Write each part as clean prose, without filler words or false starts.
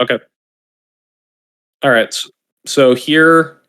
Okay. All right. So here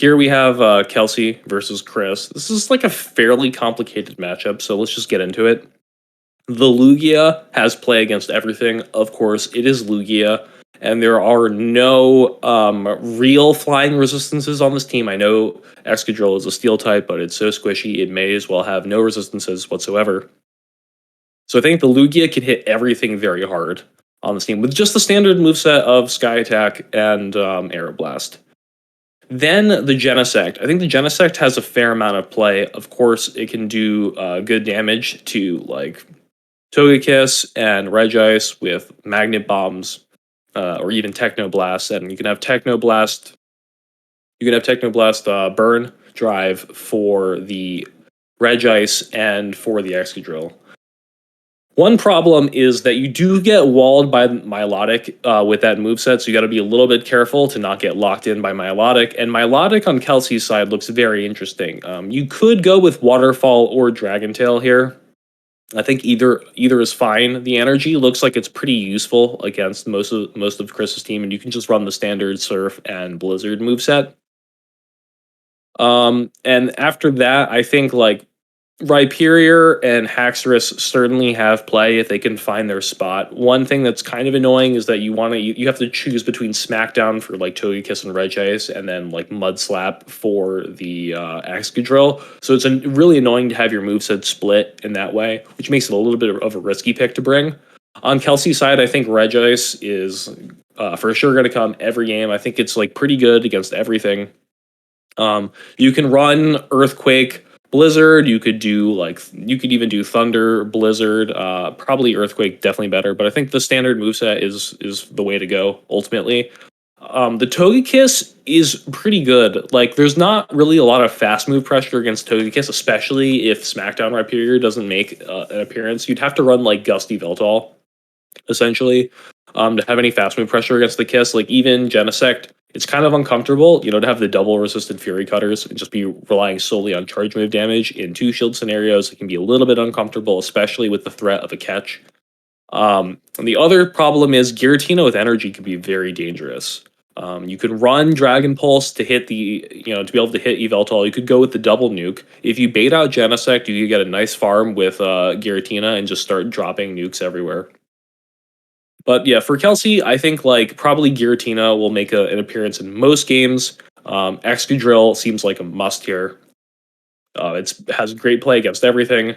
we have Kelsey versus Chris. This is like a fairly complicated matchup, so let's just get into it. The Lugia has play against everything. Of course, it is Lugia, and there are no real flying resistances on this team. I know Excadrill is a steel type, but it's so squishy it may as well have no resistances whatsoever. So I think the Lugia can hit everything very hard on this team with just the standard moveset of Sky Attack and Aeroblast. Then the Genesect. I think the Genesect has a fair amount of play. Of course, it can do good damage to like Togekiss and Regice with Magnet Bombs, or even Technoblast, and you can have Technoblast. You can have Technoblast burn drive for the Regice and for the Excadrill. One problem is that you do get walled by Milotic with that moveset, so you got to be a little bit careful to not get locked in by Milotic. And Milotic on Kelsey's side looks very interesting. You could go with Waterfall or Dragon Tail here. I think either is fine. The energy looks like it's pretty useful against most of Chris's team, and you can just run the standard Surf and Blizzard moveset. And after that, I think like Rhyperior and Haxorus certainly have play if they can find their spot. One thing that's kind of annoying is that you have to choose between Smackdown for like Togekiss and Regice, and then like Mud Slap for the Excadrill. So it's really annoying to have your moveset split in that way, which makes it a little bit of a risky pick to bring. On Kelsey's side, I think Regice is for sure going to come every game. I think it's like pretty good against everything. You can run Earthquake, Blizzard. You could even do Thunder, Blizzard. Probably Earthquake, definitely better. But I think the standard moveset is the way to go ultimately. The Togekiss is pretty good. Like, there's not really a lot of fast move pressure against Togekiss, especially if Smackdown Rhyperior doesn't make an appearance. You'd have to run like Gusty Veltal, essentially, to have any fast move pressure against the Kiss. Like even Genesect, it's kind of uncomfortable, to have the double resisted Fury Cutters and just be relying solely on charge move damage in 2 shield scenarios. It can be a little bit uncomfortable, especially with the threat of a catch. And the other problem is Giratina with energy can be very dangerous. You could run Dragon Pulse to hit to be able to hit Yveltal. You could go with the double nuke. If you bait out Genesect, you could get a nice farm with Giratina and just start dropping nukes everywhere. But yeah, for Kelsey, I think like probably Giratina will make an appearance in most games. Excadrill seems like a must here. It has great play against everything.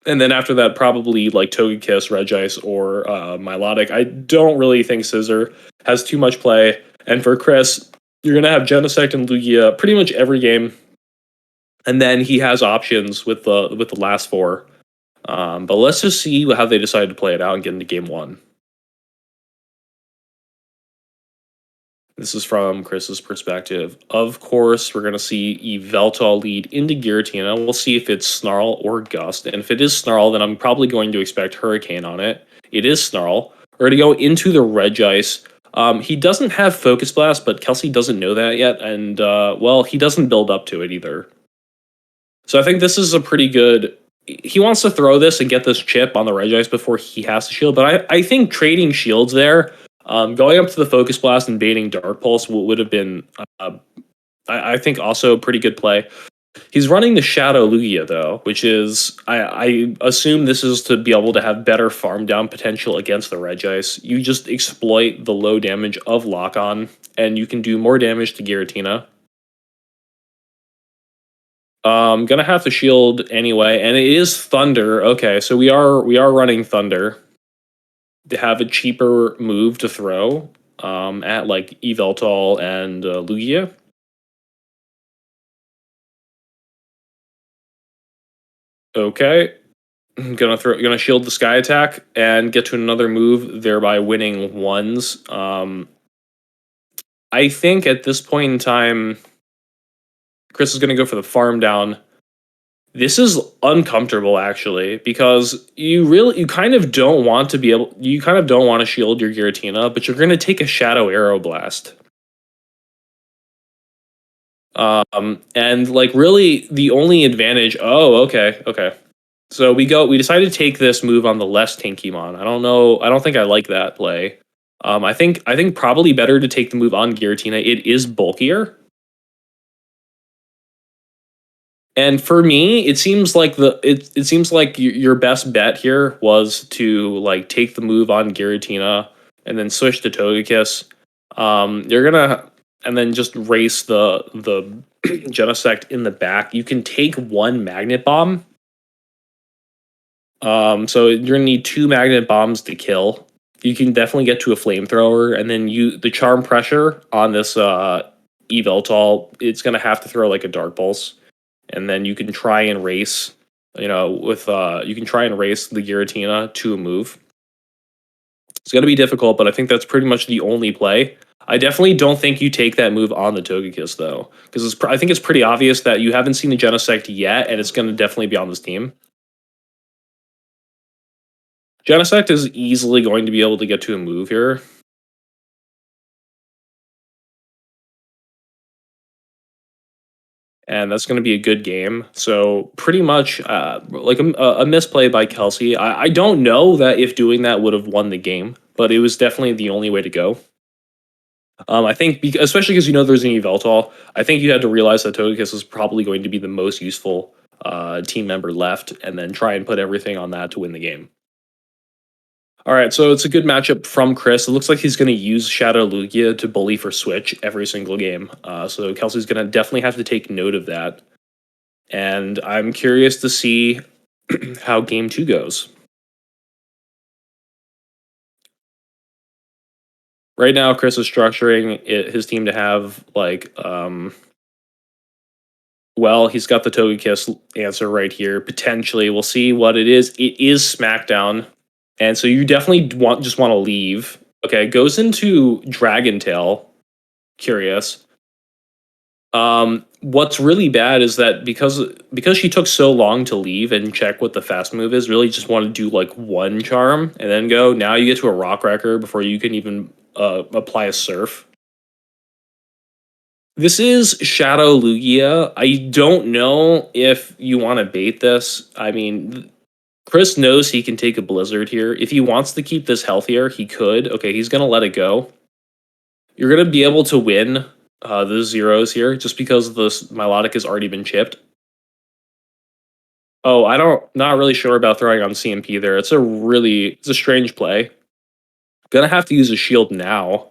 And then after that, probably like Togekiss, Regice, or Milotic. I don't really think Scissor has too much play. And for Chris, you're going to have Genesect and Lugia pretty much every game. And then he has options with the last 4. But let's just see how they decide to play it out and get into game 1. This is from Chris's perspective. Of course, we're going to see Yveltal lead into Giratina. We'll see if it's Snarl or Gust. And if it is Snarl, then I'm probably going to expect Hurricane on it. It is Snarl. We're going to go into the Regice. He doesn't have Focus Blast, but Kelsey doesn't know that yet. And, well, he doesn't build up to it either. So I think this is a pretty good... He wants to throw this and get this chip on the Regice before he has to shield. But I think trading shields there... going up to the Focus Blast and baiting Dark Pulse would have been, I think, also pretty good play. He's running the Shadow Lugia, though, which is, I assume this is to be able to have better farm down potential against the Regice. You just exploit the low damage of Lock-On, and you can do more damage to Giratina. Gonna have to shield anyway, and it is Thunder. Okay, so we are running Thunder. To have a cheaper move to throw at like Yveltal and Lugia. Okay, gonna shield the Sky Attack and get to another move, thereby winning 1s. I think at this point in time, Chris is gonna go for the farm down. This is uncomfortable actually, because you kind of don't want to shield your Giratina, but you're going to take a Shadow Aeroblast. And like really the only advantage, okay. So we decided to take this move on the less Tankymon. I don't think I like that play. I think probably better to take the move on Giratina. It is bulkier. And for me, it seems like it seems like your best bet here was to like take the move on Giratina and then switch to Togekiss. You're gonna and then just race the Genesect in the back. You can take one Magnet Bomb. So you're gonna need two Magnet Bombs to kill. You can definitely get to a Flamethrower, and then the Charm Pressure on this Eveltal, it's gonna have to throw like a Dark Pulse, and then you can try and race. You can try and race the Giratina to a move. It's gonna be difficult, but I think that's pretty much the only play. I definitely don't think you take that move on the Togekiss though, because I think it's pretty obvious that you haven't seen the Genesect yet, and it's gonna definitely be on this team. Genesect is easily going to be able to get to a move here. And that's going to be a good game. So pretty much like a misplay by Kelsey. I don't know that if doing that would have won the game, but it was definitely the only way to go. I think, especially because there's an Yveltal, I think you had to realize that Togekiss was probably going to be the most useful team member left, and then try and put everything on that to win the game. All right, so it's a good matchup from Chris. It looks like he's going to use Shadow Lugia to bully for Switch every single game. So Kelsey's going to definitely have to take note of that. And I'm curious to see how game 2 goes. Right now, Chris is structuring his team to have like, well, he's got the Togekiss answer right here. Potentially, we'll see what it is. It is SmackDown, and so you definitely just want to leave. Okay, goes into Dragon Tail. Curious. What's really bad is that because she took so long to leave and check what the fast move is, really just want to do like one charm and then go. Now you get to a Rock Wrecker before you can even apply a Surf. This is Shadow Lugia. I don't know if you want to bait this. I mean, Chris knows he can take a Blizzard here. If he wants to keep this healthier, he could. Okay, he's going to let it go. You're going to be able to win the zeros here just because this Milotic has already been chipped. Oh, not really sure about throwing on CMP there. It's a strange play. Gonna have to use a shield now.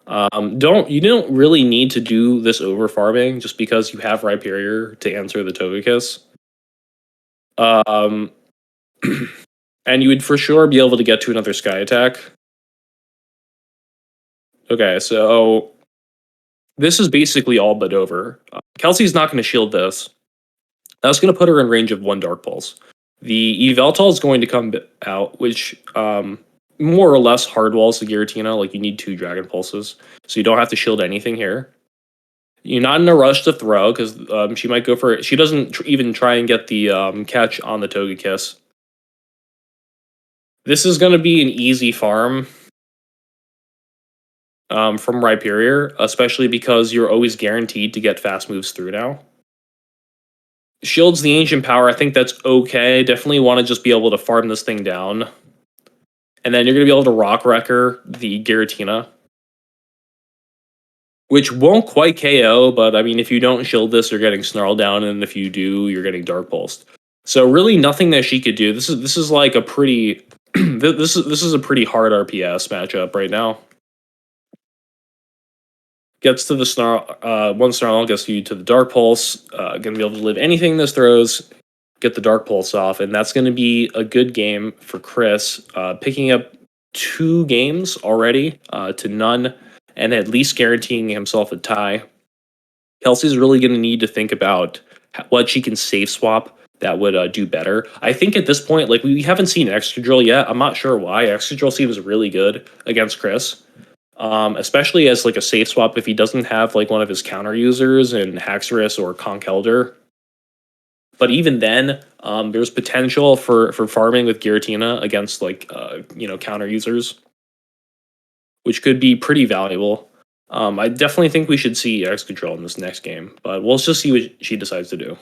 You don't really need to do this over farming just because you have Rhyperior to answer the Togekiss. Um, and you would for sure be able to get to another Sky Attack. Okay, so this is basically all but over. Kelsey's not going to shield this. That's going to put her in range of one Dark Pulse. The Yveltal is going to come out, which more or less hardwalls the Giratina. Like, you need two Dragon Pulses, so you don't have to shield anything here. You're not in a rush to throw, because she might go for it. She doesn't even try and get the catch on the Togekiss. This is going to be an easy farm from Rhyperior, especially because you're always guaranteed to get fast moves through now. Shields the Ancient Power. I think that's okay. Definitely want to just be able to farm this thing down. And then you're going to be able to Rock Wrecker the Giratina, which won't quite KO, but I mean, if you don't shield this, you're getting Snarl down, and if you do, you're getting Dark Pulsed. So really nothing that she could do. This is like a pretty this is a pretty hard RPS matchup right now. Gets to the Snarl, one Snarl gets you to the Dark Pulse. Gonna be able to live anything this throws, get the Dark Pulse off, and that's gonna be a good game for Chris, picking up 2 games already to none, and at least guaranteeing himself a tie. Kelsey's really gonna need to think about what she can safe swap that would do better. I think at this point, like, we haven't seen Excadrill yet. I'm not sure why. Excadrill seems really good against Chris. Especially as like a safe swap if he doesn't have like one of his counter users in Haxorus or Conkeldurr. But even then, there's potential for farming with Giratina against like counter users, which could be pretty valuable. I definitely think we should see Excadrill in this next game, but we'll just see what she decides to do.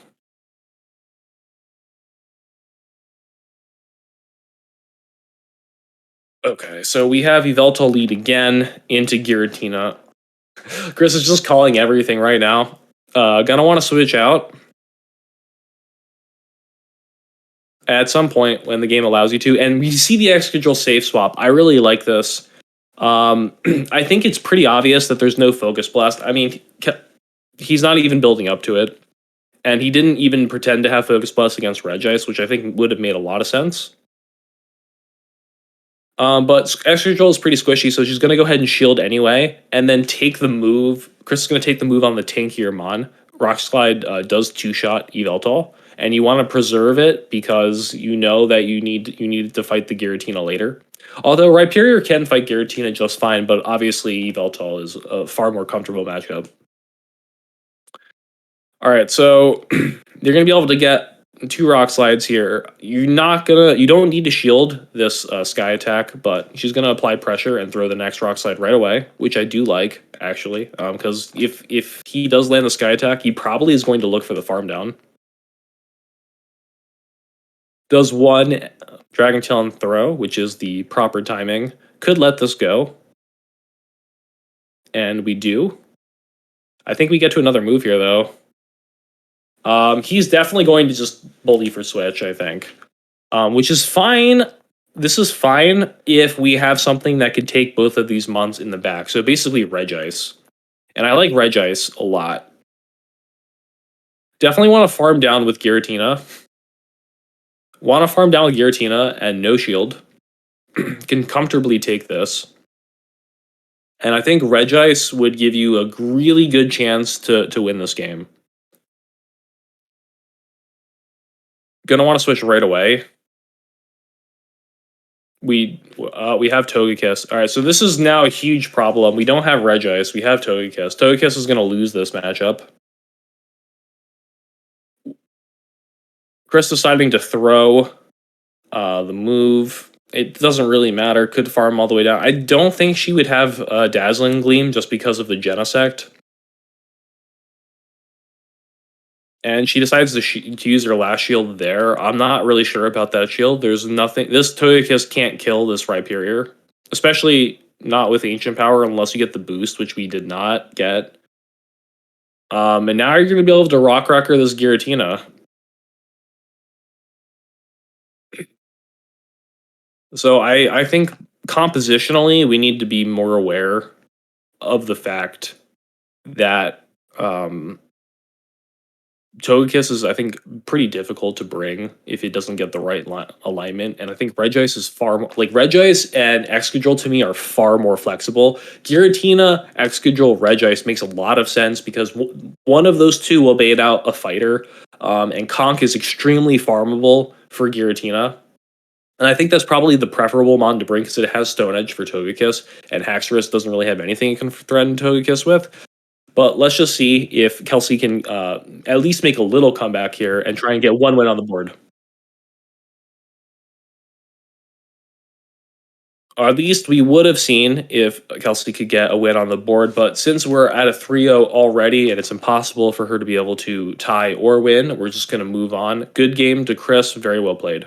Okay, so we have Yveltal lead again into Giratina. Chris is just calling everything right now. Gonna want to switch out at some point when the game allows you to. And we see the X control safe swap. I really like this. I think it's pretty obvious that there's no focus blast. I mean, he's not even building up to it. And he didn't even pretend to have focus blast against Regice, which I think would have made a lot of sense. But X control is pretty squishy, so she's going to go ahead and shield anyway, and then take the move. Chris is going to take the move on the tankier Mon. Rock Slide does two-shot Yveltal, and you want to preserve it because you know that you need to fight the Giratina later. Although Rhyperior can fight Giratina just fine, but obviously Yveltal is a far more comfortable matchup. All right, so you're going to be able to get 2 rock slides here. You don't need to shield this sky attack, but she's gonna apply pressure and throw the next rock slide right away, which I do like actually, because if he does land the sky attack, he probably is going to look for the farm down. Does 1 Dragon Tail throw, which is the proper timing. Could let this go, and we do. I think we get to another move here though. He's definitely going to just bully for switch, I think. Which is fine. This is fine if we have something that could take both of these mons in the back. So basically Regice. And I like Regice a lot. Definitely want to farm down with Giratina. Want to farm down with Giratina and no shield. Can comfortably take this. And I think Regice would give you a really good chance to win this game. Gonna want to switch right away. We have Togekiss. All right, so this is now a huge problem. We don't have Regice. We have Togekiss. Togekiss is going to lose this matchup. Chris deciding to throw the move. It doesn't really matter. Could farm all the way down. I don't think she would have Dazzling Gleam just because of the Genesect. And she decides to use her last shield there. I'm not really sure about that shield. There's nothing. This Togekiss can't kill this Rhyperior, especially not with Ancient Power unless you get the boost, which we did not get. And now you're going to be able to Rock Rocker this Giratina. So I think compositionally we need to be more aware of the fact that Togekiss is, I think, pretty difficult to bring if it doesn't get the right alignment. And I think Regice is far more, like, Regice and Excadrill to me are far more flexible. Giratina, Excadrill, Regice makes a lot of sense because one of those two will bait out a fighter. And Conk is extremely farmable for Giratina. And I think that's probably the preferable mon to bring because it has Stone Edge for Togekiss, and Haxorus doesn't really have anything it can threaten Togekiss with. But let's just see if Kelsey can at least make a little comeback here and try and get 1 win on the board. Or at least we would have seen if Kelsey could get a win on the board. But since we're at a 3-0 already and it's impossible for her to be able to tie or win, we're just going to move on. Good game to Chris. Very well played.